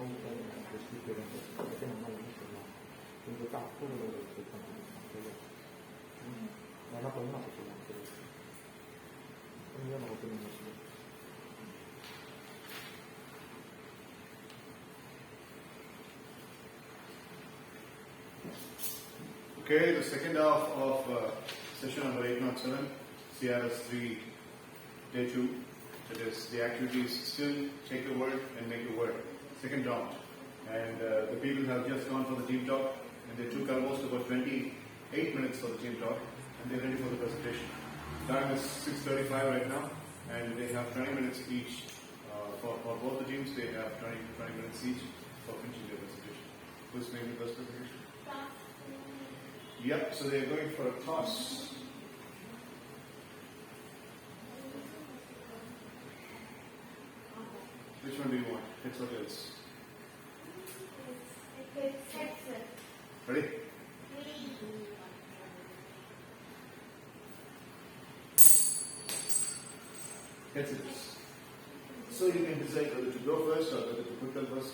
Okay, the second half of session number 807, CRS 3, day 2. That is, the activities still take a word and make a word. Second round. And the people have just gone for the team talk, and they took almost about 28 minutes for the team talk, and they're ready for the presentation. Time is 6:35 right now, and they have 20 minutes each. For both the teams, they have 20 minutes each for finishing their presentation. Who's making the first presentation? Yep, so they're going for a toss. Which one do you want? Heads or tails? Ready? Heads it is. So you can decide whether to go first or whether to put them first.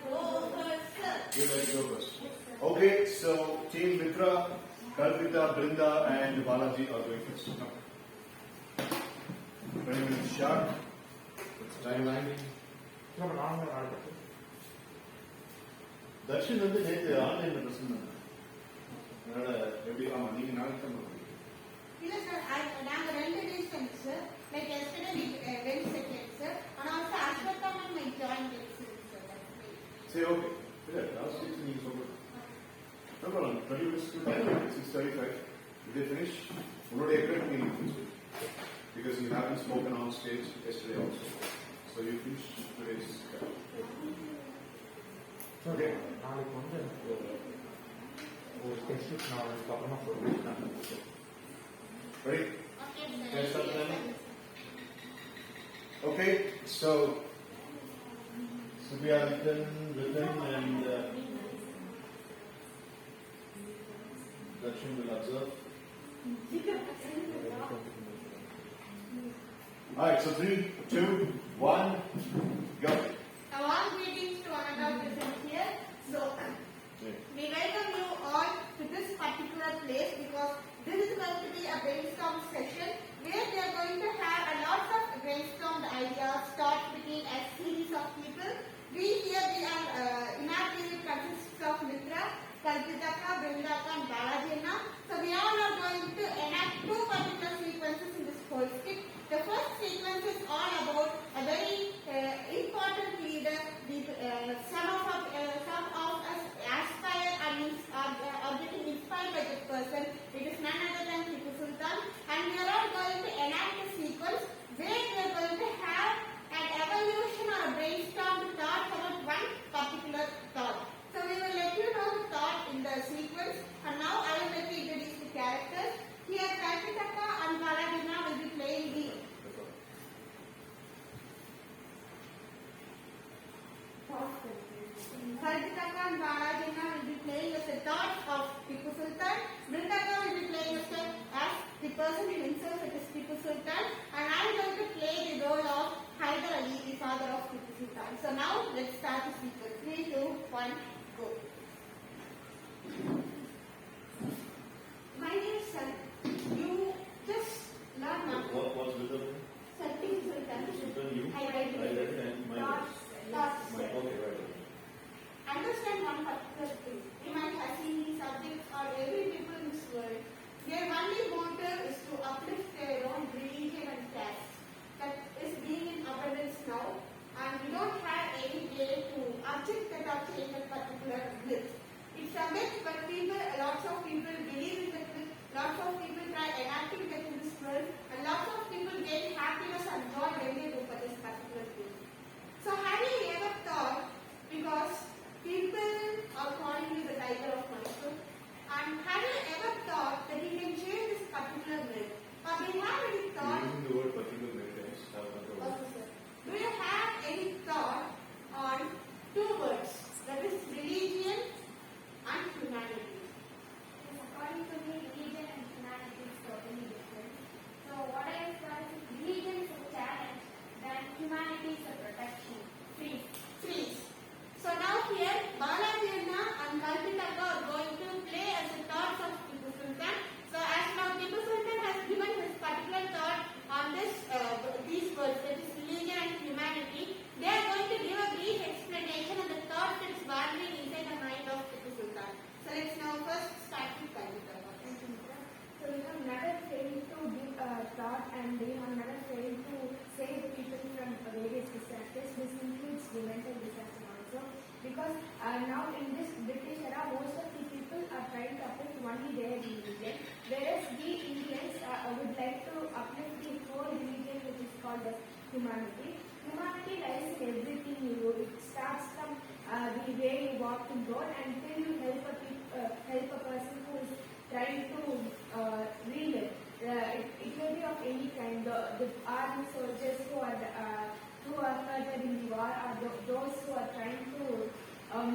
Go first, sir. You like to go first. Okay, so Team Mitra, Kalpita, Brinda, and Balaji are going first. 20 minutes sharp. What's the timeline? Darshan வந்து நேற்று ஆன்லைன்ல present பண்ணாங்க. அதனால எப்படி ஆமா நீங்க நாளைக்கு தான் பண்ணுவீங்க. இல்ல சார் நாங்க 2 days sir. Like yesterday we went second sir. And also Ashwattham and my joined it sir. Say okay. Yeah, last week நீங்க சொல்லுங்க. No problem. 20 minutes to time. 6:35. If they finish, உங்களுடைய egret meeting finish. Because you haven't spoken on stage yesterday also. So you finish today's. Okay. நாளைக்கு வந்து எனக்கு ஒரு specific நாளைக்கு அப்புறமா சொல்லுவேன். Ready? Okay sir. Okay, so we are written and Darshan will observe. Alright, so 3, 2, 1, go. A warm greetings to one and all present here. So, we welcome you all to this particular place because this is going to be a brainstorm session where we are going to have a lot of brainstormed ideas, start between a series of people. We are in our team consists of Mitra, Kalpitaka, Brindaka and Balajina. So we all are going to enact 2 particular sequences in this whole skit. The first sequence is all about a very important leader. Some of us aspire and are getting inspired by this person. It is none other than Tipu Sultan. And we are all going to enact a sequence where we are going to have an evolution or a brainstorm thought about one particular thought. So we will let you know the thought in the sequence. And now I will let you introduce the characters. Here Kalpitaka and Balajina will be playing the Kalpitaka and Balajina will be playing as the thought of Tipu Sultan. Brindaka will be playing as the person himself, it is Tipu Sultan. And I am going to play the role of Hyder Ali, the father of Tipu Sultan. So now let's start the sequence. 3, 2, 1, go. My name is Sir. You just learn now. What's with the Sir, Tipu Sultan. you? I read it. And my Thoughts. Okay, right. Understand one particular thing. You might have seen these subjects or every people in this world. Their only motive is to uplift their own religion and caste. That is being in abundance now. And we don't have any way to object that or change a particular myth. It's a myth, but we like to uplift the whole religion which is called as humanity. Humanity lies in everything you do. It starts from the way you walk to God until you help a person who is trying to relive. It may be of any kind. The army soldiers who are hurt in the war, or those who are trying to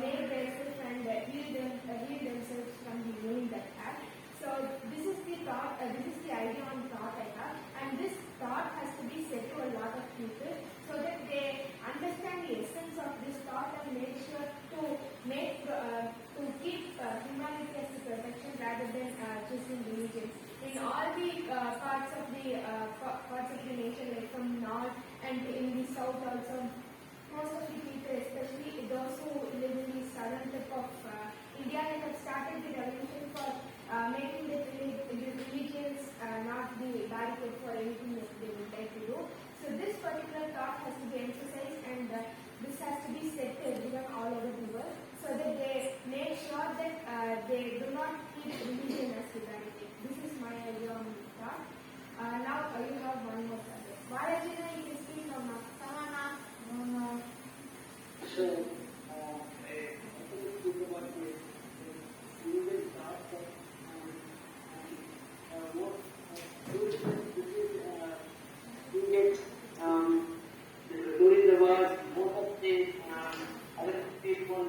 make themselves and heal themselves from the wound that have. So this is the thought. This is the idea on thought I have, and this thought has to be said to a lot of people so that they understand the essence of this thought and make sure to keep humanity as the protection rather than choosing religion. In all the parts of the nation, like from north and in the south also, most of the people, especially those who live in the southern tip of India, they have started the revolution for making the religions not the barricade for anything that they would like to do. So this particular thought has to be emphasized, and this has to be said to everyone all over the world, so that they make sure that they do not keep religion as the barricade. This is my idea on the thought. Now you have one more subject. Balajina, you can speak now. Samana. So, I think to speak about the religious thought and what during the war, most of the other people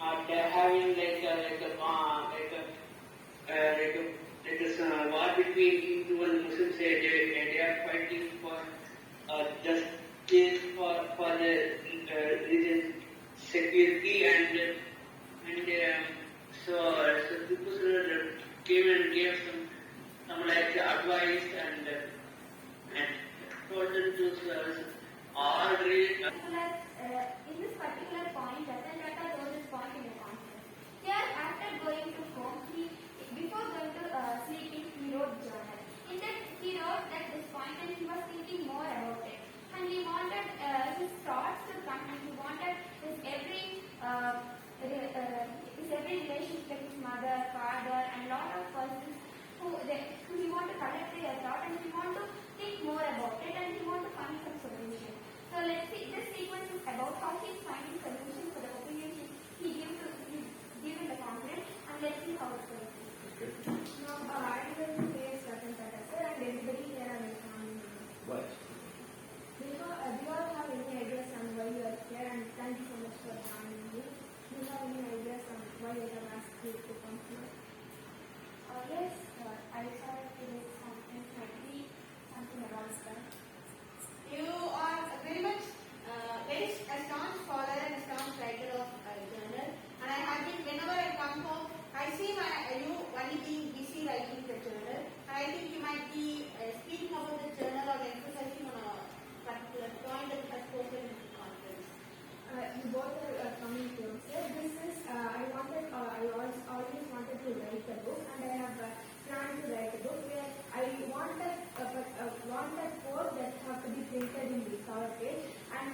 are having like a war between Hindu and Muslims. They are fighting for justice for the religion security, and so people came and gave some like advice and told them to all read. In this particular point, Ratan Tata wrote this point in a conference. Here, after going to home, before going to sleeping, he wrote journal. In that, he wrote that this point, and he was thinking more about it. And he wanted his thoughts to come, and he wanted his every relationship with his mother, father, and lot of persons who he want to collect their thought, and he want to think more about it, and he want to find some solution. So let's see, this sequence is about how he is finding solutions for the opinions he gives in the conference, and let's see how it's going to be. Now, I am going to say certain Tata sir, and everybody here are listening. What? Do you all have any ideas on why you are here, and thank you so much for joining me. Do you have any ideas on why I have asked you to come here? Yes, I decided to make something about that. You are very much very a staunch follower and a staunch writer of journal. And I have been, whenever I come home, I see you only being busy writing the journal. And I think you might be speaking about the journal or emphasizing on a particular point that you have spoken in the conference. You both are coming close. This is, I always wanted to write a book, and I have planned to write a book where I want that quote that have to be printed in the cover page, and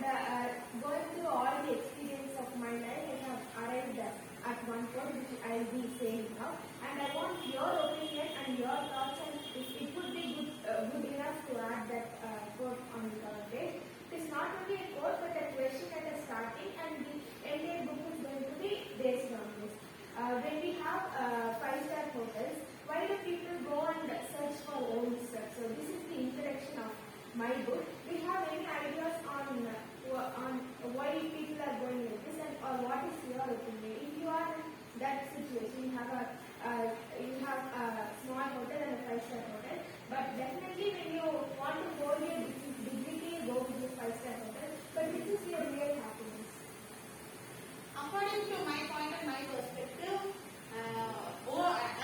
going through all the experience of my life, I have arrived at one quote which I will be saying now, and I want your opinion and your thoughts, and it would be good enough to add that quote on the cover page. It is not only a quote but a question at the starting, and the entire book is going to be based on this. When we have 5-star hotels, why do people go and search for old stuff? So this is the introduction of my book. Do you have any ideas on why people are going like this, and or what is your opinion? If you are in that situation, you have a small hotel and a 5-star hotel, but definitely when you want to hold your dignity, go to the 5-star hotel. But this is your real happiness. According to my point and my perspective,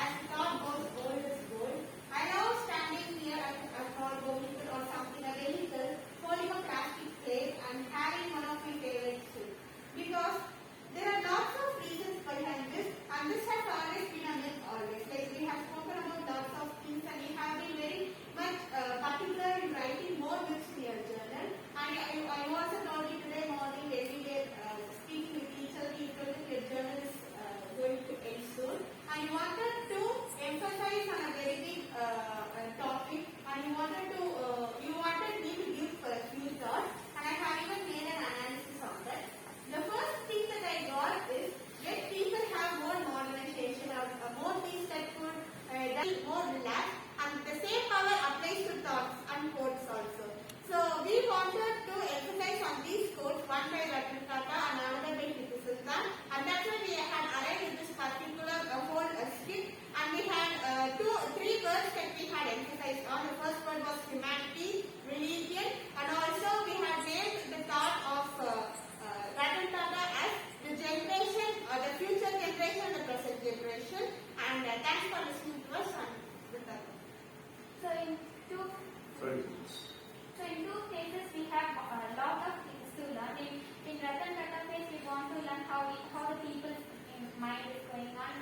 as thought goes, old is gold. I love standing near a small vehicle or something, a vehicle, holding a plastic plate and having one of my favorite food. Because there are lots of reasons behind this, and this has always been a myth always. Like we have spoken about lots of things, and we have been very much particular in writing more myths in your journal. And I also told you today morning,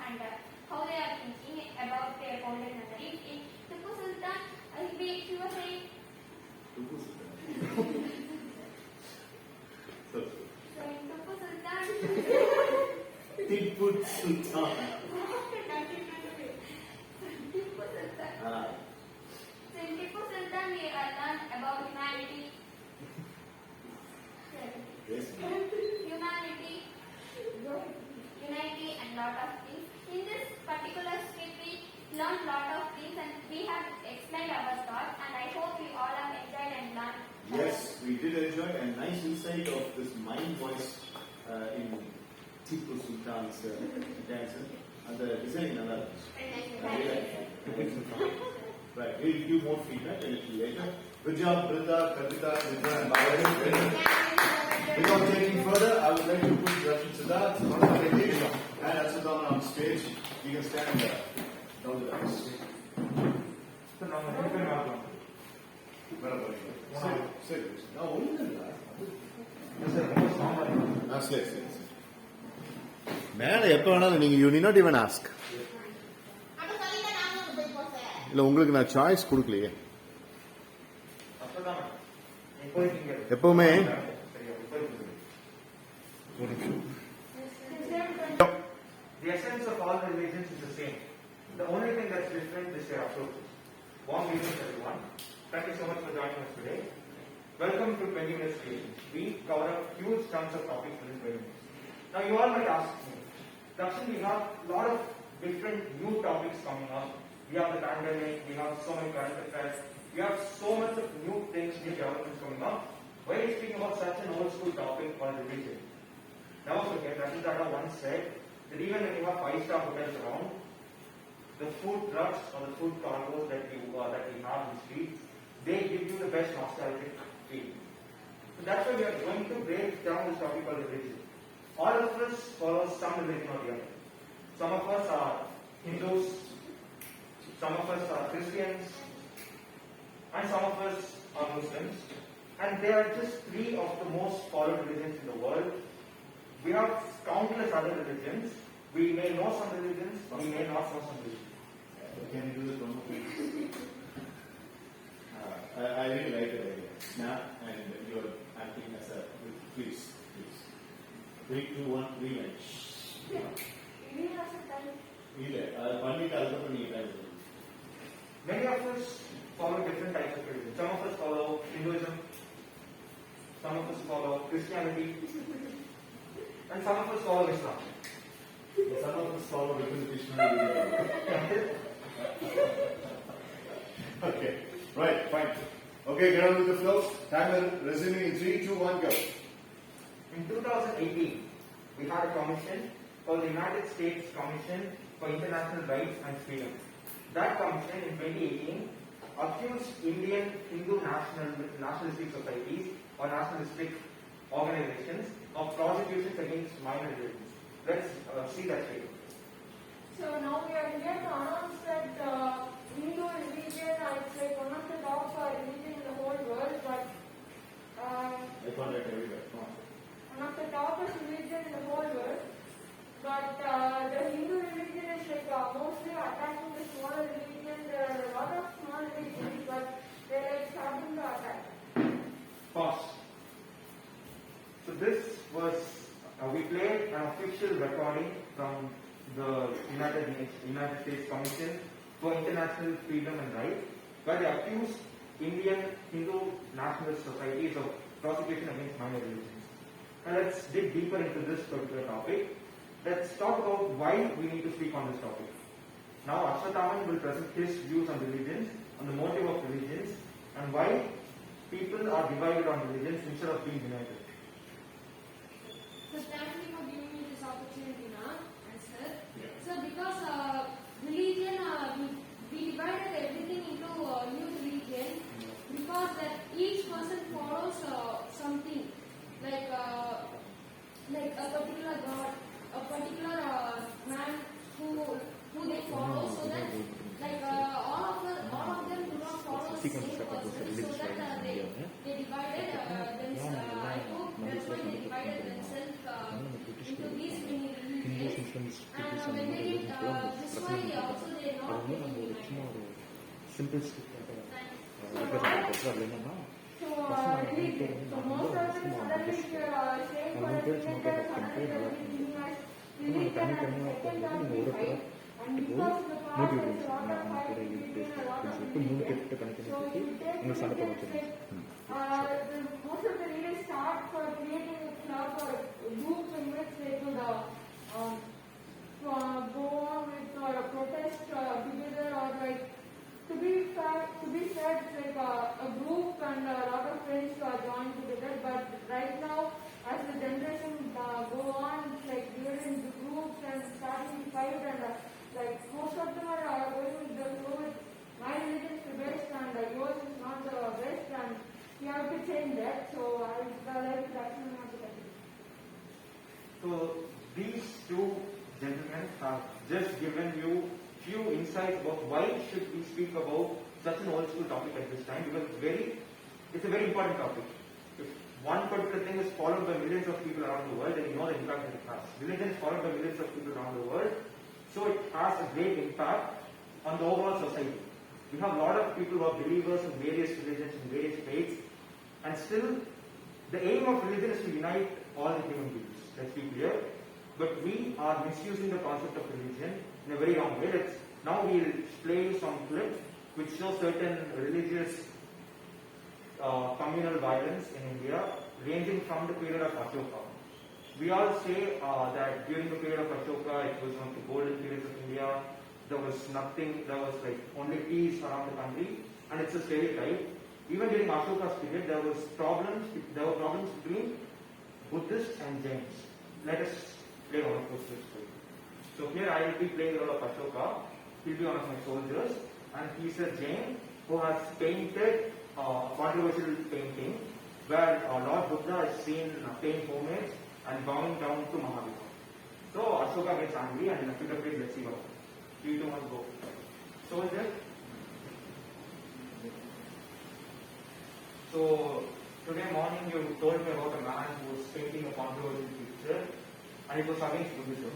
and how they are thinking about their golden memory. In Tipu Sultan, he was saying. So in Tipu Sultan. Tipu Sultan. Tipu Sultan. So in Tipu Sultan, we learned about humanity. Yes. Humanity, unity, and lot of things. In this particular script, we learned lot of things, and we have explained our thoughts. And I hope you all have enjoyed and learned. Yes, we did enjoy a nice insight of this mind voice in Tipu Sultan's dance. And the design another. Right, we'll give you more feedback a little later. Good job, Brita, Kavita, Vijay, and Bhavani. Without taking further, I would like to put Rashid Siddharth and Asudana on stage. You can stand down the dance. So now you can have one. Sit. Now, what is it? Yes, sir. Most normal. Yes, yes. மேலே எப்போ வேணாலும் நீங்கள் you need not even ask அப்ப சொல்லிட்டு நானும் போய் போறேன். இல்லை உங்களுக்கு நான் சாய்ஸ் கொடுக்கலையே அப்பதான் இப்போதைக்கு எப்பவுமே சரியா இப்போதைக்கு the essence of all religions is the same. The only thing that's different is their approaches. Warm greetings, everyone. Thank you so much for joining us today. Welcome to 20 Minutes Creations. We cover up huge chunks of topics within 20 minutes. Now you all might ask me, Dakshin, we have a lot of different new topics coming up. We have the pandemic, we have so many current affairs, we have so much of new things, new developments coming up. Why are you speaking about such an old school topic called religion? Never forget, Ratan Tata once said that even when you have 5-star hotels around, the food trucks or the food cargoes that we have in the street, they give you the best nostalgic feel. So that's why we are going to break down this topic called religion. All of us follow some religion or the other. Some of us are Hindus, some of us are Christians, and some of us are Muslims. And they are just 3 of the most followed religions in the world. We have countless other religions. We may know some religions, we may not know some religions. Can you do this one more please? I really like the idea. Snap and you're acting as a please. 3, 2, 1, relaunch. Many of us follow different types of religion. Some of us follow Hinduism, some of us follow Christianity, and some of us follow Islam. Some of us follow different Krishna. Okay, right, fine. Okay, get on with the flow. Timer resuming in 3, 2, 1, go. In 2018, we had a commission called the United States Commission for International Rights and Freedom. That commission in 2018 accused Indian Hindu nationalistic societies or nationalistic organizations of prosecutions against minor religions. Let's see that statement. So now we are here to announce that Hindu religion is like one of the top religion in the whole world, but I found that everywhere. Come on. one of the topest religion in the whole world. But the Hindu religion is like mostly attacking the smaller religion. There are a lot of small religions, but they are starting to attack. Pause. So this was, we played an official recording from the United States Commission for International Freedom and Rights, where they accused Indian Hindu nationalist societies of prosecution against minor religions. Now let's dig deeper into this particular topic. Let's talk about why we need to speak on this topic. Now Ashwathaman will present his views on religions, on the motive of religions, and why people are divided on religions instead of being united. So thank you for giving me this opportunity now, sir. Yeah. So because religion, we divided everything into new religion because that each person follows something like a particular god, a particular man who they follow. So that like all of them do not follow the same person. So that they divided. I hope that's why they divided themselves into these many religions. And when they did this why also they are not getting united. So really, so most of them suddenly if you are staying for a period, suddenly they will be giving us religion and second term we fight. And because in the past there is a lot of fight between a lot of religion, so if you take religion, the, most of the leaders start for creating a club or groups in which they could go on with protest together or like to be fair, it's like a group and a lot of friends join together. But right now, as the generation go on, it's like divided into groups and starting to fight and like most of them are going with the flow with my religion is the best and yours is not the best and you have to change that. So I like that one of the So these two gentlemen have just given you few insights about why should we speak about such an old school topic at this time, because it's a very important topic. If one particular thing is followed by millions of people around the world, then you know the impact that it has. Religion is followed by millions of people around the world, so it has a great impact on the overall society. We have a lot of people who are believers in various religions, in various faiths, and still the aim of religion is to unite all the human beings. Let's be clear. But we are misusing the concept of religion in a very wrong way. Now we'll play you some clips which show certain religious communal violence in India ranging from the period of Ashoka. We all say that during the period of Ashoka it was one of the golden periods of India. There was nothing, there was like only peace around the country, and it's a stereotype. Even during Ashoka's period there were problems between Buddhists and Jains. Let us play one of those clips for you. So here I will be playing the role of Ashoka. He'll be one of my soldiers, and he's a Jain who has painted a controversial painting where Lord Buddha is seen paying homage and bowing down to Mahavira. So Ashoka gets angry and in a fit of rage, let's see what happens. 3, 2, 1, go. Soldier. So today morning you told me about a man who was painting a controversial picture and it was against Buddhism.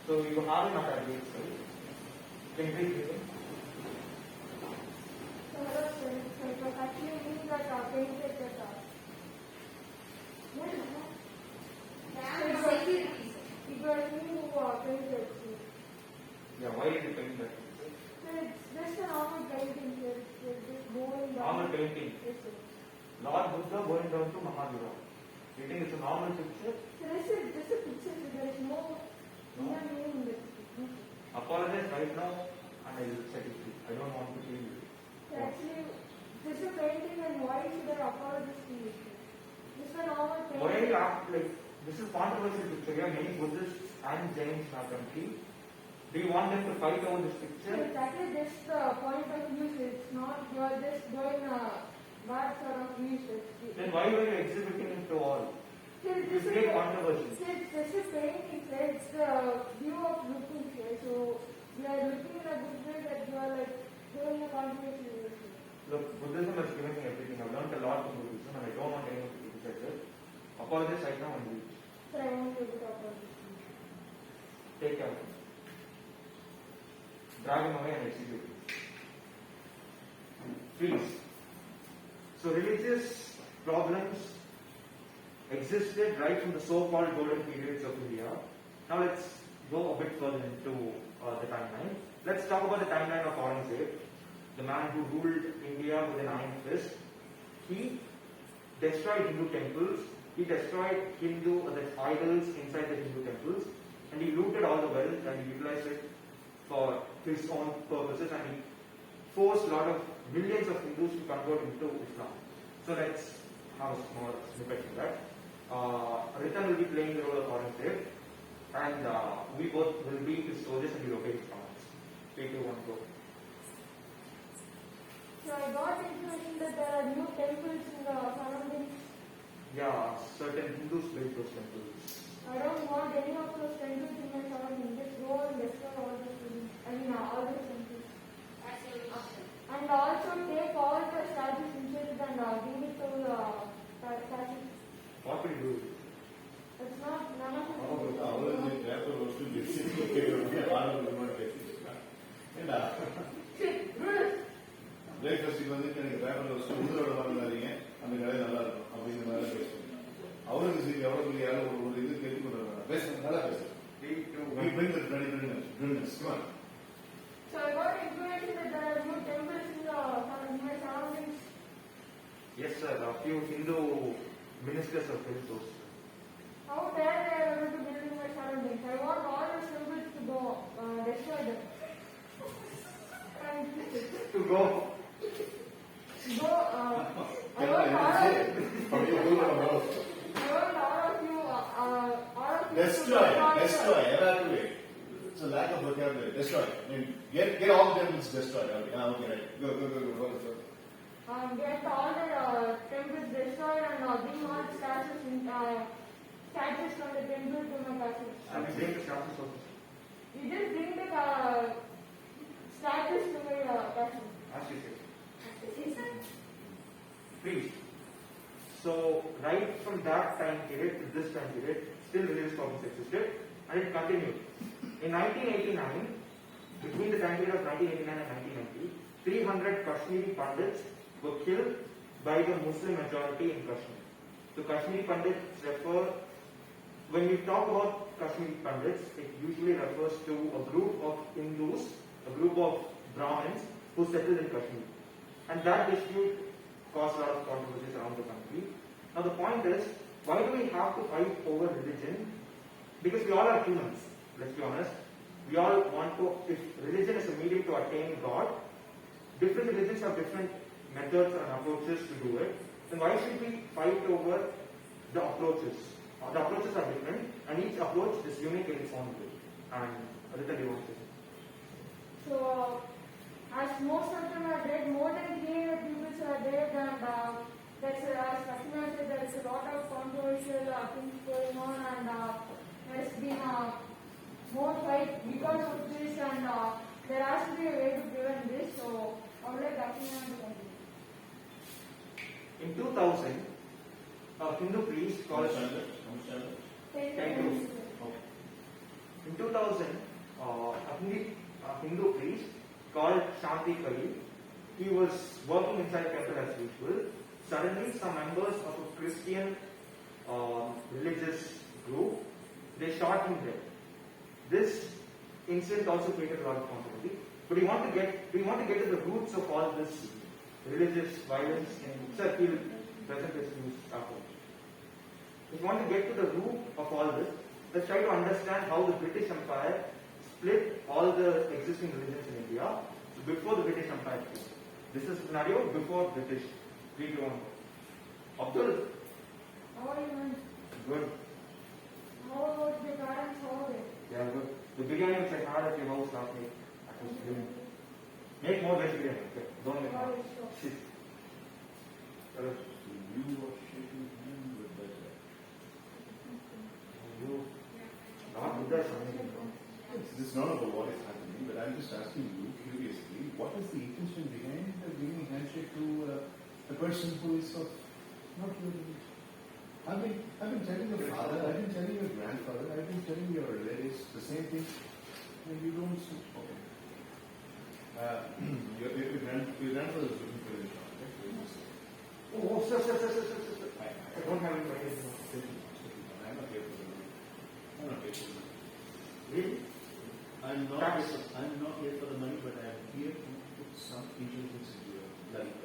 So you have him at that date, right? Can you please read him? So hello students, so it was actually me that painted that. It was me who painted it. Yeah, why did you paint that? So it's just a normal painting here. It's just going down. Normal painting. Yes, sir. Lord Buddha going down to Mahavira. You think it's a normal picture? So this is just a picture, so there is no inner meaning in this picture. Apologize right now and I will set it free. I don't want to kill you. So actually, this is a painting and why should I apologize to you? This is a normal painting. Why do you act like this is controversial picture? We have many Buddhists and Jains in our country. Do you want them to fight over this So picture? exactly this point of view. It's not you are just going bad sort of views. Then why were you exhibiting it to all? You create controversy. This is painting. It's the view of looking here. So you are looking in a good way that you are like doing a controversy. Look, Buddhism has given me everything. I've learned a lot from Buddhism and I don't want anyone to criticize it. Apologize right now and leave. So I won't be able to apologize. Take care. Drag him away and execute him. Freeze. So religious problems existed right from the so-called golden periods of India. Now let's go a bit further into the timeline. Let's talk about the timeline of Aurangzeb, the man who ruled India with an iron fist. He destroyed Hindu temples, he destroyed the idols inside the Hindu temples, and he looted all the wealth and he utilized it for his own purposes, and he forced a lot of millions of Hindus to convert into Islam. So let's have a small snippet of that. Ritan will be playing the role of Aurangzeb, and we both will be his soldiers and we'll obey his commands. 3, 2, 1, go. So I got information that there are new temples in the surroundings. Yeah, certain Hindus built those temples. I don't want any of those temples in my surroundings. Just go and destroy all those temples. All those temples. That's your option. And also take all the statues inside and give it to the statues. What will you do? It's not none of it. Our paper was to listen. பிரேக்ஃபாஸ்ட்டுக்கு வந்து எனக்கு பேப்பரில் வச்சு உங்களோட வாங்காதீங்க அந்த கடை நல்லா இருக்கும் அப்படிங்கிற மாதிரி பேசுவாங்க. அவருக்கு சரி எவ்வளோ யாரும் ஒரு இது கேட்டு கொண்டு பேசுறேன் நல்லா பேசுறேன். So I got information that there are new temples in my surroundings. Yes, sir. A few Hindu ministers have built those. How dare they are able to build in my surroundings? I want all the temples to go destroyed. To go. Go. I want all of you. Destroy, evacuate. It's a lack of vocabulary. Destroy. I mean, get all the temples destroyed. Okay, right. Go. Get all the temples destroyed and bring all statues from the temple to my castle. And bring the statues also. You just bring the statues to my castle. As you said. Please. So, right from that time period to this time period, still religious problems existed and it continued. In 1989, between the time period of 1989 and 1990, 300 Kashmiri Pandits were killed by the Muslim majority in Kashmir. So Kashmiri Pandits refer, when we talk about Kashmiri Pandits, it usually refers to a group of Hindus, a group of Brahmins who settled in Kashmir. And that dispute caused a lot of controversies around the country. Now the point is, why do we have to fight over religion? Because we all are humans, let's be honest. We all want to, if religion is a medium to attain God, different religions have different methods and approaches to do it. Then why should we fight over the approaches? The approaches are different and each approach is unique in its own way. And Aditya, do you want to say? So, as most of them are dead, more than 300 people are dead, and as Fatima said, there is a lot of controversial things going on, and there's been more fight because of this, and there has to be a way to prevent this. So, I would like Fatima to continue. In 2000, a Hindu priest called In 2000, a Hindu priest called Shanti Kali, he was working inside a temple as usual. Suddenly, some members of a Christian religious group, they shot him dead. This incident also created a lot of controversy. But we want to get to the roots of all this religious violence. Sir, he will present his views after. If you want to get to the root of all this, let's try to understand how the British Empire split all the existing religions in India before the British Empire came. This is a scenario before British. 3 to 1. Abdul. How are you, man? Good. How about the parents? How are they? Yeah, good. The biryani which I had at your house last night, that was brilliant. Make more veg biryani, okay? Don't make more. Shit. You are shaking hands with that. You. Not with that, something. This is not about what is happening, but I'm just asking you curiously, what is the intention behind giving handshake to a person who is of not really? I've been telling your father, I've been telling your grandfather, I've been telling your relatives the same thing, and you don't see. Okay. Your grandfather is looking for a job, right? Oh, sir. I don't have it right now. I'm not here for the money. I'm not here for the money. Really? I'm not here for the money, but I'm here to put some intelligence into your life.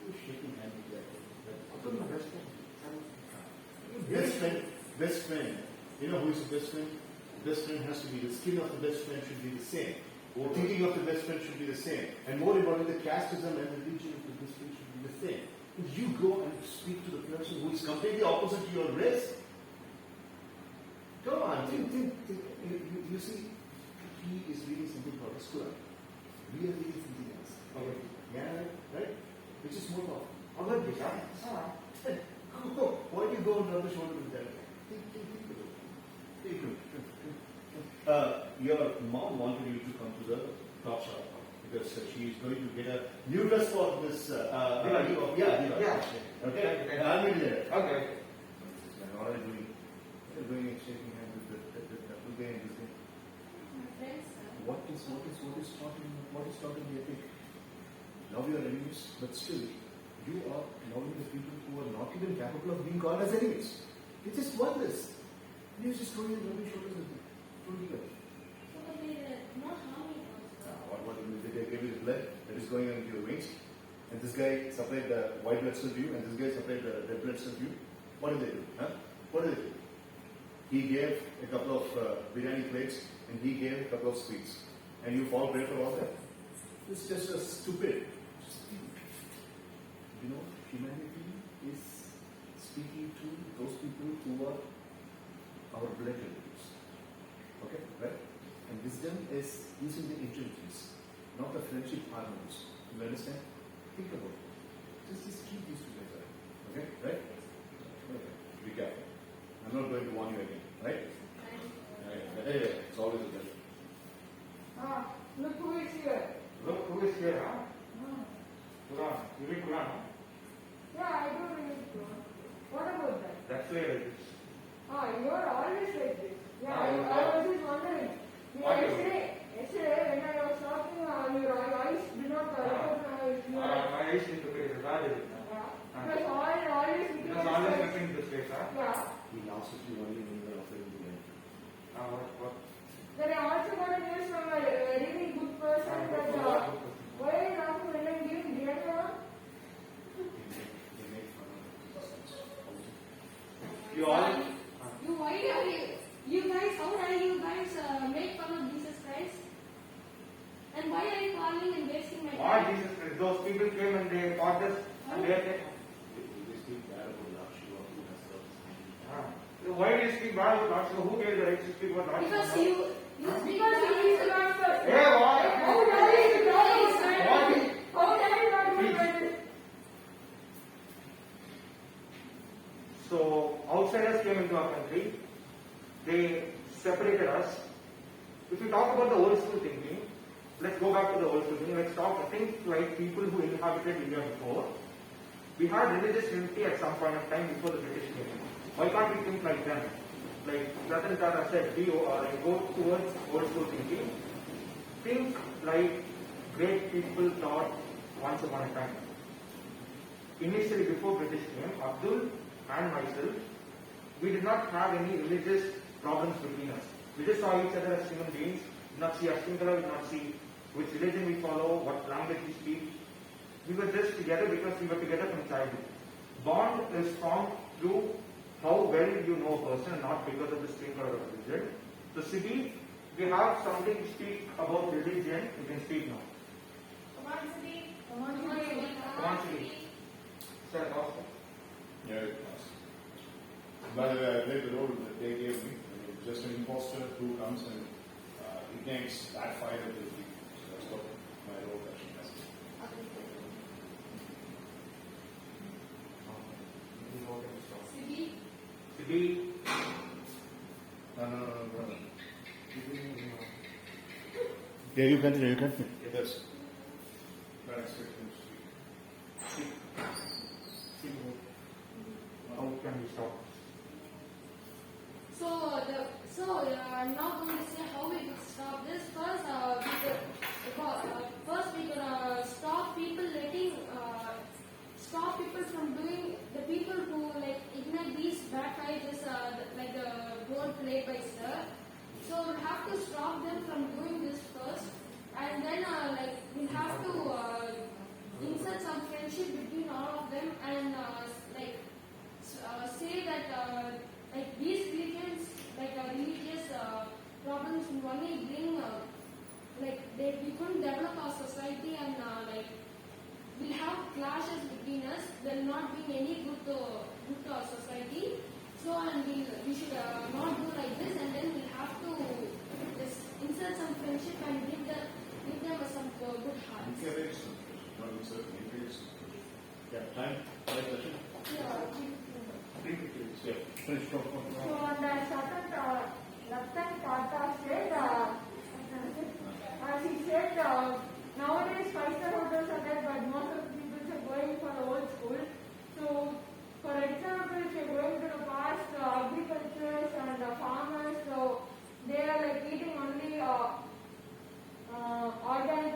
You're shaking hands with that. Best friend. You know who is the best friend? Best friend has to be, the skin of the best friend should be the same. Or thinking of the best friend should be the same. And more importantly, the casteism and the religion of the best friend should be the same. If you go and speak to the person who is completely opposite to your race, come on, think. You see, he is reading something called the Quran. We are reading something else. Okay. Yeah, right? Which is more powerful. Why do you go and rub the shoulder with that? Think. Your mom wanted you to come to the top shop because she is going to get a new dress for this. Yeah. Okay. I'll meet you there. Okay. What are you doing? You're going and shaking hands with the taught in the epic? Love your enemies, but still, you are loving the people who are not even capable of being called as enemies. It's just worthless. You're just throwing your rubbish shoulders at them. Don't do that. What did they give you blood that is going into your veins? And this guy supplied the white blood cell to you, and this guy supplied the red blood cell to you. What did they do? Huh? What did they do? He gave a couple of biryani plates, and he gave a couple of sweets. And you fall prey for all that. It's just a stupid. You know, humanity is speaking to those people who are our blood relatives. Okay, right? And wisdom is using the intelligence, not the friendship hormones. You understand? Think about it. Just keep these together. Okay, right? Okay. Be careful. I'm not going to warn you again, right? Anyway, it's always a pleasure. Look who is here. Look who is here, huh? Quran. You read Quran, huh? Yeah, I do read Quran. What about that? That's where it is. You are always like this. Yeah, Ah, you I was just wondering. What you- Yesterday when I was talking, your eyes did not recognize you. My eyes need to be regarded. Because always looking Because at always this. looking this way, huh? Yeah. He laughs at you only when you are offering to him. What? Then I also got a news from a really good person that why are you laughing when I'm giving dinner? They make fun of us. You all? You guys, how are you guys make fun of Jesus Christ? And why are you calling and wasting my What time? Jesus Christ? Those people came and they taught us and they are They speak bad about Lord Shiva who has served. Why do you speak bad about Lord Shiva? Who gave the right to speak about Lord Shiva? Because you speak Because he is the Lord first. Hey, what? How dare you not What? understand? How dare you not Please. understand? So outsiders came into our country. They separated us. If we talk about the old school thinking, let's go back to the old school thinking. Let's think like people who inhabited India before. We had religious unity at some point of time before the British came. Why can't we think like them? Like Ratan Tata said, go towards old school thinking. Think like great people thought once upon a time. Initially, before British came, Abdul and myself, we did not have any religious problems between us. We just saw each other as human beings, did not see our skin color, did not see which religion we follow, what language we speak. We were just together because we were together from childhood. Bond is formed through how well you know a person, not because of the skin color of religion. So, Siddhi, we have something to speak about religion, you can speak now. Come on, Siddhi. Come on, Siddhi. Sir, awesome. Yeah, it was. By the way, I played the role that they gave me. Just an imposter who comes and ignites that fire that will be. So that's what my role actually has. Siddhi, No. Yeah, you continue. Yes. Not expecting to speak. how can we stop? I'm now going to say how we could stop this. First, we could stop people from doing the people who like ignite these bad vibes, like the role played by Sir. So we have to stop them from doing this first, and then we have to insert some friendship between all of them, and say that these religions, religious problems will only bring we couldn't develop our society, and we'll have clashes between us. There will not be any good to our society. So and we should not do like this, and then we'll have to just insert some friendship and give them some good hearts. Encourage some. Not insert, encourage some. Yeah, time. Right, Sachin? Yeah, finish. Go. So on the Ratan Tata said, as he said, nowadays 5-star hotels are there, but most of the people are going for old school. So, for example, if you're going to the past agriculturists and farmers, so they are like eating only organic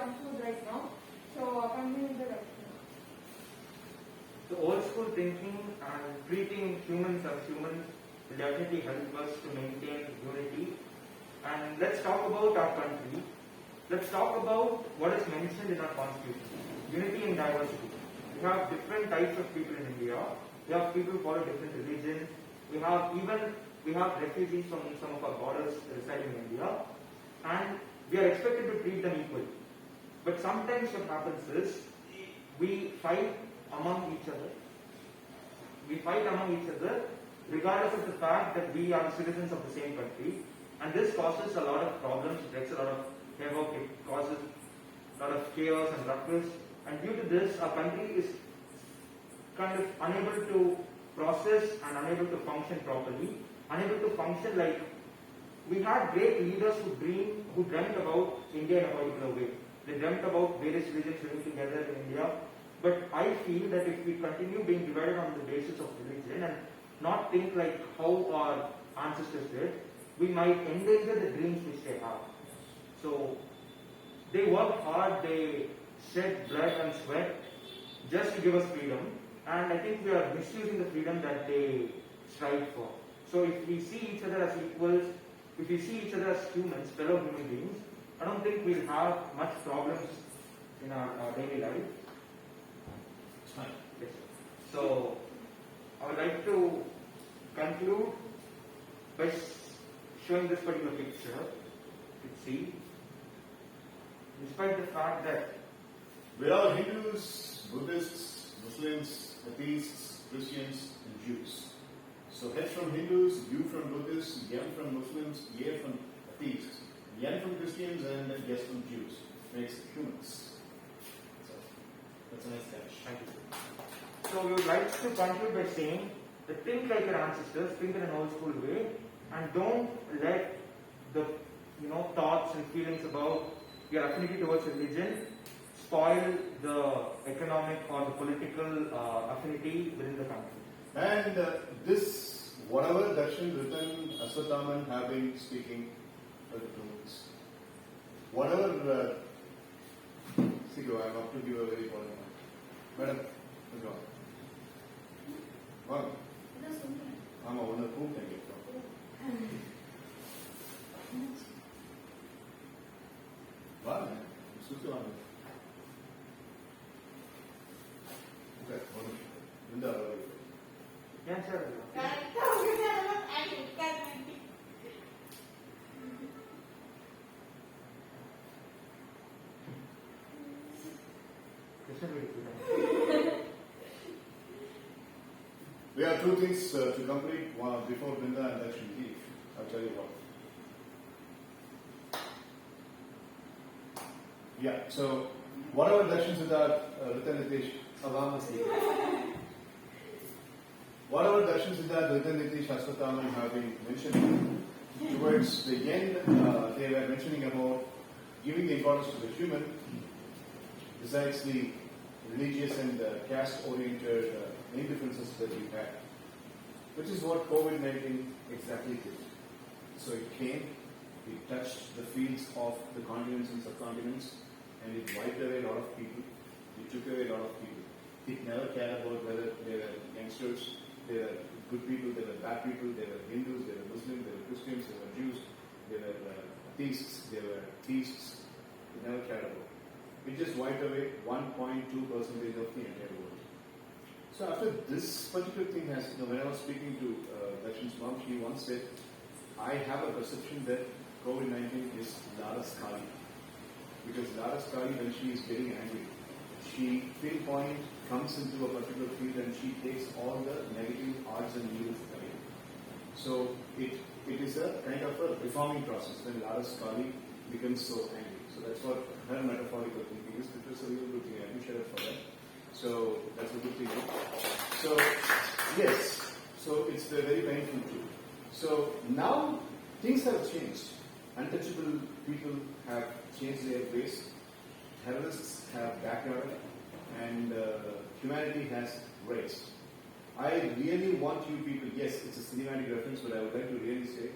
junk food right now. So continue the lecture. The old school thinking and treating humans as humans will definitely help us to maintain unity. And let's talk about our country. Let's talk about what is mentioned in our constitution. Unity and diversity. We have different types of people in India. We have people who follow different religions. We have refugees from some of our borders residing in India. And we are expected to treat them equally. But sometimes what happens is we fight among each other. We fight among each other regardless of the fact that we are citizens of the same country. And this causes a lot of problems, it makes a lot of havoc, it causes a lot of chaos and ruckus. And due to this, our country is kind of unable to process and unable to function properly, unable to function like we had great leaders who dreamt about India in a particular way. They dreamt about various religions living together in India. But I feel that if we continue being divided on the basis of religion and not think like how our ancestors did, we might endanger the dreams which they have. So they worked hard, they shed blood and sweat just to give us freedom, and I think we are misusing the freedom that they strive for. So if we see each other as equals, if we see each other as humans, fellow human beings, I don't think we'll have much problems in our daily life. Yes. So I would like to conclude by showing this particular picture. You can see, despite the fact that we are Hindus, Buddhists, Muslims, atheists, Christians, and Jews. So H from Hindus, U from Buddhists, M from Muslims, A from atheists, N from Christians, and then S from Jews. Makes humans. So that's a nice catch. Thank you. So we would like to conclude by saying that think like your ancestors, think in an old school way, and don't let the thoughts and feelings about your affinity towards religion spoil the economic or the political affinity within the country. And this, whatever Darshan, Ritan, Aswathaman have been speaking, whatever, Sigo, I'm up to give a very important one. Madam, go on. Wow. I'm a one who can get from. Wow, man. Okay, Linda, Yes, sir. we have two things to complete before Brinda and Darshan leave. I'll tell you what. Yeah, so whatever Darshan Siddharth, Ritan Nitish, whatever Darshan Siddharth, Ritan Nitish, Aswathaman have been mentioning, towards the end, they were mentioning about giving the importance to the human, besides the religious and caste-oriented indifferences that we had, which is what COVID-19 exactly did. So it came, it touched the fields of the continents and subcontinents, and it wiped away a lot of people. It took away a lot of people. It never cared about whether they were youngsters, they were good people, they were bad people, they were Hindus, they were Muslims, they were Christians, they were Jews, they were atheists, they were theists. It never cared about. It just wiped away 1.2% of the entire world. So after this particular thing has, when I was speaking to Darshan's mom, she once said, I have a perception that COVID-19 is Lara Skali. Because Lara Skali, when she is getting angry, she comes into a particular field and she takes all the negative odds and evils away. So it is a kind of a reforming process when Lara Skali becomes so angry. So that's what her metaphorical thinking is, which was a real good thing. I appreciate it for that. So that's a good thing. So yes, so it's very painful too. So now things have changed. Untouchable people have changed their ways. Terrorists have backyarded, and humanity has raised. I really want you people, yes, it's a cinematic reference, but I would like to really say,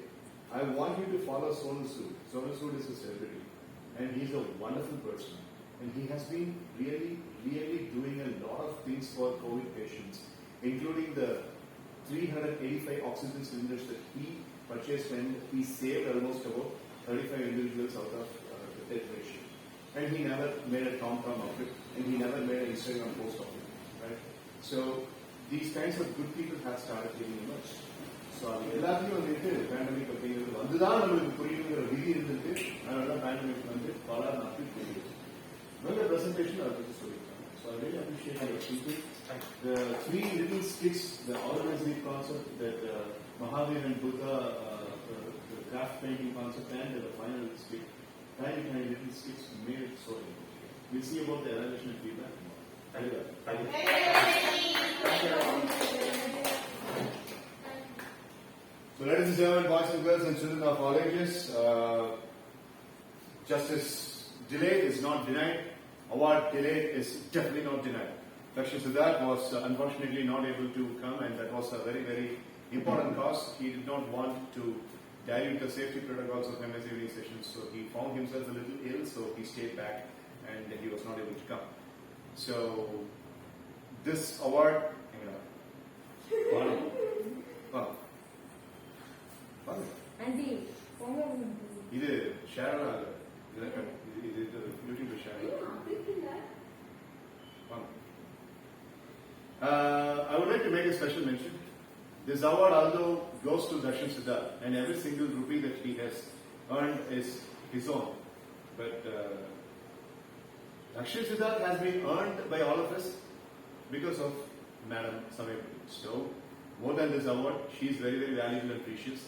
I want you to follow Sonu Sood. Sonu Sood is a celebrity, and he's a wonderful person. and he has been really doing a lot of things for COVID patients, including the 385 oxygen cylinders that he purchased, and he saved almost about 35 individuals out of the death ratio. And he never made a tom-tom of it, and he never made an Instagram post of it, right? So these kinds of good people have started getting emerged. So அது எல்லாத்தையும் வந்துட்டு pandemic அப்படிங்கிறது வந்துதான் நம்மளுக்கு புரியுங்கிற விதி இருந்துட்டு அதனால pandemic வந்து பல நாட்கள் புரியுது. நல்ல பிரசன்டேஷன் அதை பற்றி சொல்லியிருக்காங்க. So I really appreciate your thinking. The three little sticks, the organizing concept that Mahavir and Buddha, the craft painting concept, and the final stick, tiny little sticks made it so important. We'll see about the evaluation and feedback. Thank you. Thank you. So, ladies and gentlemen, boys and girls and children of all ages, justice delayed is not denied. Award delayed is definitely not denied. Dakshin Siddharth was unfortunately not able to come, and that was a very important cause. He did not want to dilute the safety protocols of MSES sessions, so he found himself a little ill, so he stayed back and he was not able to come. So, this award, Auntie, இது share ஆகல, இது யூடியூப்ல share. I would like to make a special mention. This award although goes to Dakshin Siddharth, and every single rupee that he has earned is his own. But Dakshin Siddharth has been earned by all of us because of Madam Samay. So, more than this award, she is very valuable and precious.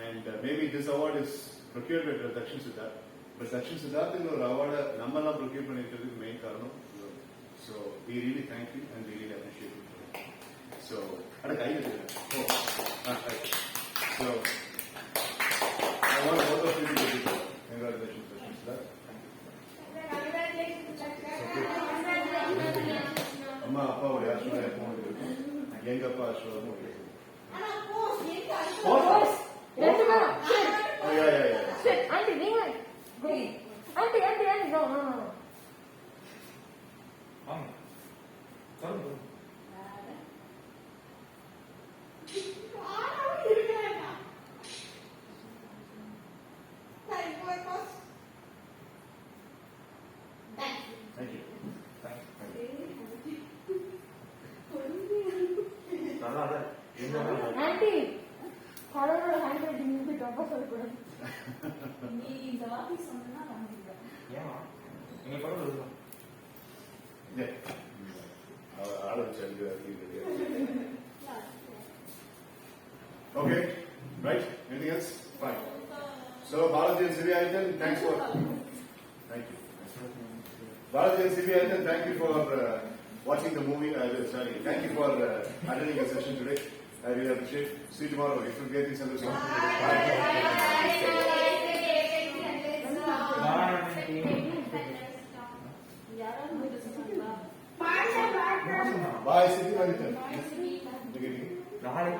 And maybe this award is procured by Dakshin Siddharth. But Dakshin Siddharth is our award, Namala procured by the main Karno. So, we really thank you and we really appreciate you for that. So, right. So, I want both of you to give it. Congratulations, Dakshin Siddharth. Amma, Appa, or Yashma, Yenga, Appa, Ashwa, Oh, yeah. Sit, Auntie, ring it. Go. Auntie, no. Come. Thank you. Auntie, color handwriting will be double circle. Yeah. நீங்க பரவாயில்ல எழுதலாம். Yeah. Okay, right? Anything else? Fine. So, Balaji and Sivyajan, thanks for. Thank you. Balaji and Sivyajan, thank you for watching the movie. Thank you for attending the session today. I really appreciate. See you tomorrow. If you get things under Bye, Siti Manitan. நாளைக்கு